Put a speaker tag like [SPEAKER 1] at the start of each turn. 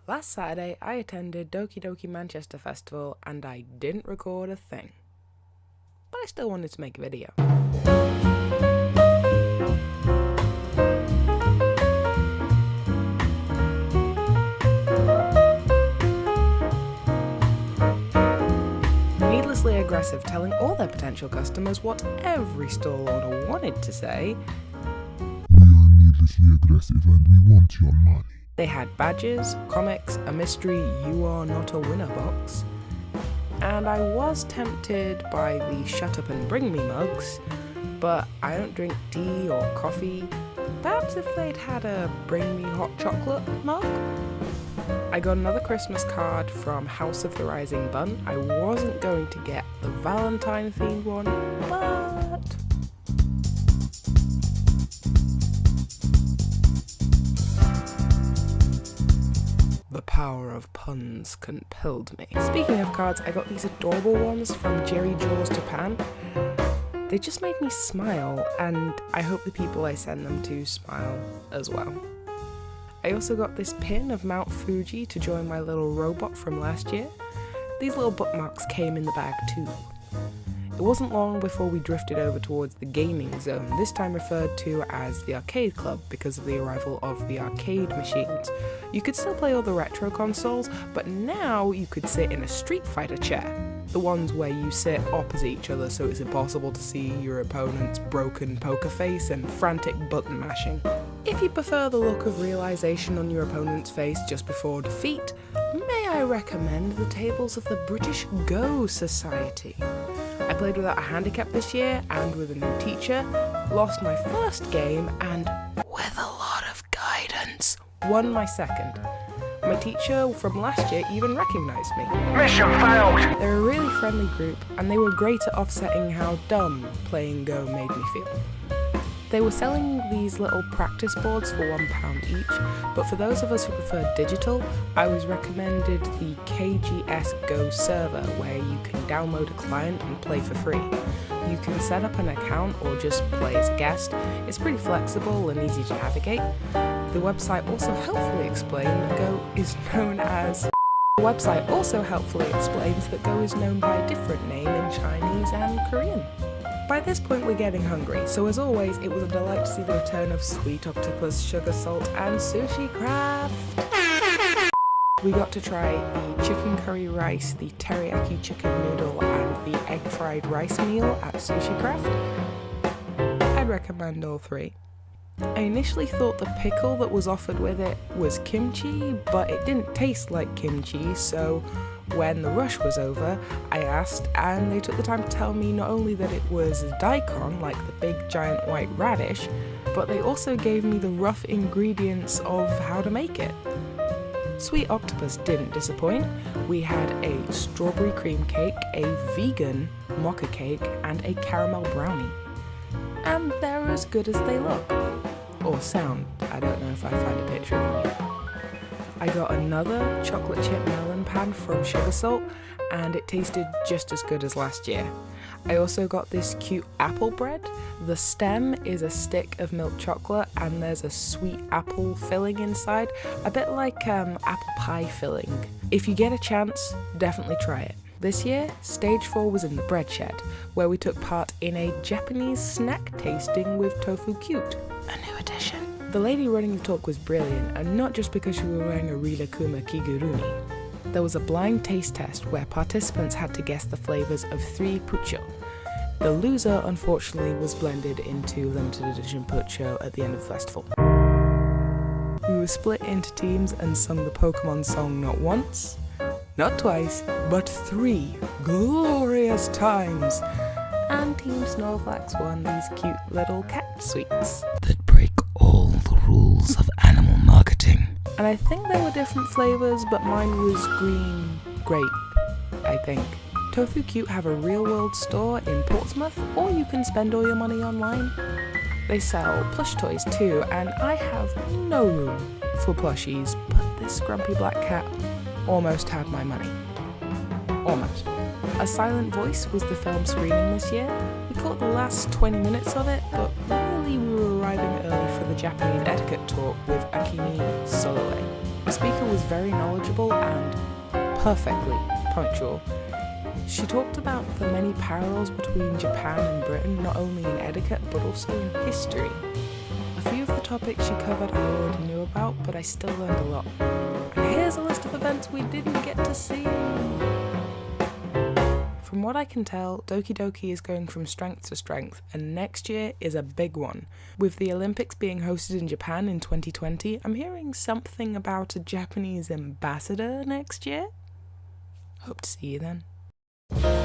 [SPEAKER 1] Last Saturday, I attended Doki Doki Manchester Festival and I didn't record a thing. But I still wanted to make a video. Needlessly aggressive, telling all their potential customers what every stall owner wanted to say.
[SPEAKER 2] We are needlessly aggressive and we want your money.
[SPEAKER 1] They had badges, comics, a mystery "You Are Not a Winner" box, and I was tempted by the "Shut Up and Bring Me" mugs, but I don't drink tea or coffee. Perhaps if they'd had a "Bring Me Hot Chocolate" mug? I got another Christmas card from House of the Rising Bun. I wasn't going to get the Valentine themed one, but the power of puns compelled me. Speaking of cards, I got these adorable ones from Jerry Jaws Japan. They just made me smile, and I hope the people I send them to smile as well. I also got this pin of Mount Fuji to join my little robot from last year. These little bookmarks came in the bag too. It wasn't long before we drifted over towards the gaming zone, this time referred to as the arcade club because of the arrival of the arcade machines. You could still play all the retro consoles, but now you could sit in a Street Fighter chair. The ones where you sit opposite each other so it's impossible to see your opponent's broken poker face and frantic button mashing. If you prefer the look of realisation on your opponent's face just before defeat, may I recommend the tables of the British Go Society. I played without a handicap this year and with a new teacher, lost my first game and, with a lot of guidance, won my second. My teacher from last year even recognised me.
[SPEAKER 3] Mission failed!
[SPEAKER 1] They're a really friendly group and they were great at offsetting how dumb playing Go made me feel. They were selling these little practice boards for £1 each, but for those of us who prefer digital, I was recommended the KGS Go server where you can download a client and play for free. You can set up an account or just play as a guest. It's pretty flexible and easy to navigate. The website also helpfully explains that Go is known by a different name in Chinese and Korean. By this point we're getting hungry, so as always it was a delight to see the return of Sweet Octopus, Sugar Salt and Sushi Craft. We got to try the chicken curry rice, the teriyaki chicken noodle and the egg fried rice meal at Sushi Craft. I'd recommend all three. I initially thought the pickle that was offered with it was kimchi, but it didn't taste like kimchi, so when the rush was over, I asked, and they took the time to tell me not only that it was daikon, like the big giant white radish, but they also gave me the rough ingredients of how to make it. Sweet Octopus didn't disappoint. We had a strawberry cream cake, a vegan mocha cake, and a caramel brownie. And they're as good as they look. Or sound. I don't know if I find a picture of them yet. I got another chocolate chip melon pan from Sugar Salt, and it tasted just as good as last year. I also got this cute apple bread. The stem is a stick of milk chocolate and there's a sweet apple filling inside, a bit like apple pie filling. If you get a chance, definitely try it. This year, Stage 4 was in the Bread Shed, where we took part in a Japanese snack tasting with Tofu Cute, a new addition. The lady running the talk was brilliant, and not just because she was wearing a Rilakkuma kigurumi. There was a blind taste test where participants had to guess the flavours of 3 pucho. The loser, unfortunately, was blended into limited edition pucho at the end of the festival. We were split into teams and sung the Pokemon song not once, not twice, but 3 glorious times. And Team Snorlax won these cute little cat sweets that break all the rules of animal marketing. And I think there were different flavours, but mine was green grape, I think. Tofu Cute have a real-world store in Portsmouth, or you can spend all your money online. They sell plush toys too, and I have no room for plushies, but this grumpy black cat almost had my money. Almost. A Silent Voice was the film screening this year. We caught the last 20 minutes of it, but really we were arriving early for the Japanese etiquette talk with Akimi Soloe. The speaker was very knowledgeable and perfectly punctual. She talked about the many parallels between Japan and Britain, not only in etiquette but also in history. A few of the topics she covered I already knew about, but I still learned a lot. And here's a list of events we didn't get to see. From what I can tell, Doki Doki is going from strength to strength, and next year is a big one. With the Olympics being hosted in Japan in 2020, I'm hearing something about a Japanese ambassador next year. Hope to see you then.